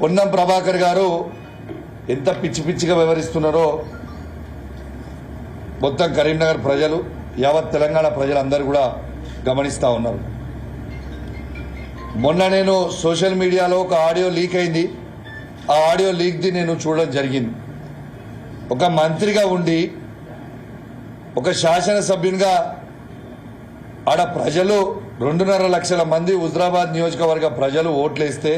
పొన్నం ప్రభాకర్ గారు ఎంత పిచ్చి పిచ్చిగా వ్యవహరిస్తున్నారో మొత్తం కరీంనగర్ ప్రజలు, యావత్ తెలంగాణ ప్రజలందరూ కూడా గమనిస్తూ ఉన్నారు. మొన్న నేను సోషల్ మీడియాలో ఒక ఆడియో లీక్ అయింది. ఆ ఆడియో లీక్ది నేను చూడడం జరిగింది. ఒక మంత్రిగా ఉండి ఒక శాసనసభ్యునిగా ఆడ ప్రజలు 2.5 లక్షల మంది హుజరాబాద్ నియోజకవర్గ ప్రజలు ఓట్లేస్తే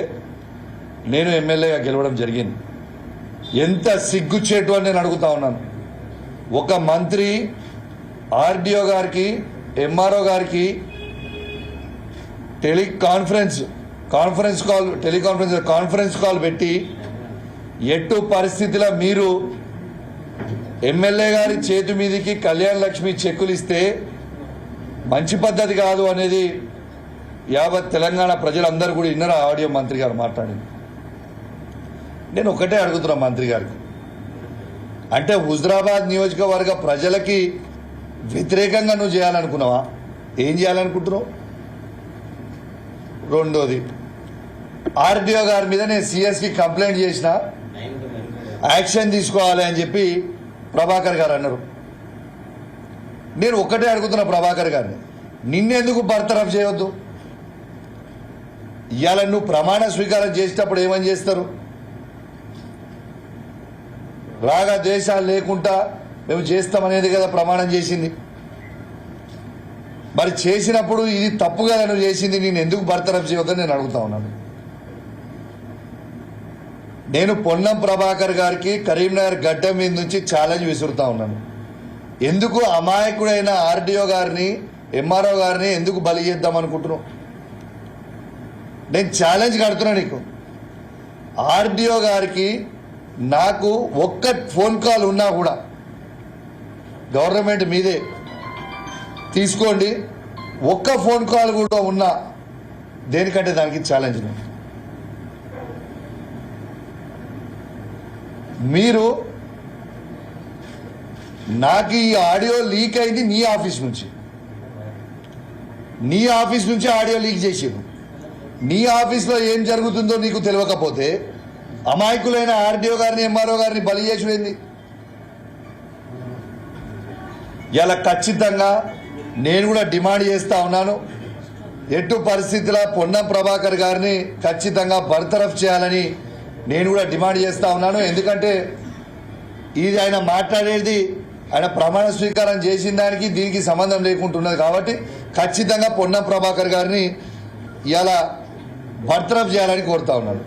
నేను ఎమ్మెల్యేగా గెలవడం జరిగింది. ఎంత సిగ్గుచేటు అని నేను అడుగుతా ఉన్నాను. ఒక మంత్రి ఆర్డీఓ గారికి, ఎంఆర్ఓ గారికి కాన్ఫరెన్స్ కాల్ పెట్టి ఎట్టు పరిస్థితిలో మీరు ఎమ్మెల్యే గారి చేతి మీదకి కళ్యాణ లక్ష్మి చెక్కులు ఇస్తే మంచి పద్ధతి కాదు అనేది యావత్ తెలంగాణ ప్రజలందరూ కూడా విన్నారు. ఆడియో మంత్రి గారు మాట్లాడింది. నేను ఒకటే అడుగుతున్నా మంత్రి గారికి, అంటే హుజరాబాద్ నియోజకవర్గ ప్రజలకి వ్యతిరేకంగా నువ్వు చేయాలనుకున్నావా? ఏం చేయాలనుకుంటున్నావు? రెండోది, ఆర్డీఓ గారి మీద నేను సిఎస్కి కంప్లైంట్ చేసిన, యాక్షన్ తీసుకోవాలి అని చెప్పి ప్రభాకర్ గారు అన్నారు. నేను ఒక్కటే అడుగుతున్నా ప్రభాకర్ గారిని, నిన్నెందుకు బర్తరఫ్ చేయొద్దు? ఇవాళ నువ్వు ప్రమాణ స్వీకారం చేసేటప్పుడు ఏమని చేస్తారు? రాగ ద్వేషాలు లేకుండా మేము చేస్తామనేది కదా ప్రమాణం చేసింది. మరి చేసినప్పుడు ఇది తప్పు కదా నువ్వు చేసింది, నేను ఎందుకు బర్తరఫ్ చేయొద్దని నేను అడుగుతా ఉన్నాను. నేను పొన్నం ప్రభాకర్ గారికి కరీంనగర్ గడ్డ మీద నుంచి ఛాలెంజ్ విసురుతా ఉన్నాను. ఎందుకు అమాయకుడైన ఆర్డీఓ గారిని, ఎంఆర్ఓ గారిని ఎందుకు బలి చేద్దాం అనుకుంటున్నావు? నేను ఛాలెంజ్ కడుతున్నా నీకు. ఆర్డీఓ గారికి నాకు ఒక్క ఫోన్ కాల్ ఉన్నా కూడా గవర్నమెంట్ మీదే తీసుకోండి, ఒక్క ఫోన్ కాల్ కూడా ఉన్నా దేనికంటే దానికి ఛాలెంజ్. మీరు నాకు ఈ ఆడియో లీక్ అయింది నీ ఆఫీస్ నుంచి ఆడియో లీక్ చేసారు. నీ ఆఫీస్లో ఏం జరుగుతుందో నీకు తెలియకపోతే అమాయకులైన ఆర్డీఓ గారిని, ఎంఆర్ఓ గారిని బలి చేసుడేంది? ఇలా ఖచ్చితంగా నేను కూడా డిమాండ్ చేస్తా ఉన్నాను, ఎటు పరిస్థితుల్లో పొన్నం ప్రభాకర్ గారిని ఖచ్చితంగా బర్తరఫ్ చేయాలని నేను కూడా డిమాండ్ చేస్తా ఉన్నాను. ఎందుకంటే ఇది ఆయన మాట్లాడేది, ఆయన ప్రమాణ స్వీకారం చేసిన దానికి దీనికి సంబంధం లేకుంటున్నది కాబట్టి ఖచ్చితంగా పొన్నం ప్రభాకర్ గారిని ఇలా బర్తరఫ్ చేయాలని కోరుతా ఉన్నాను.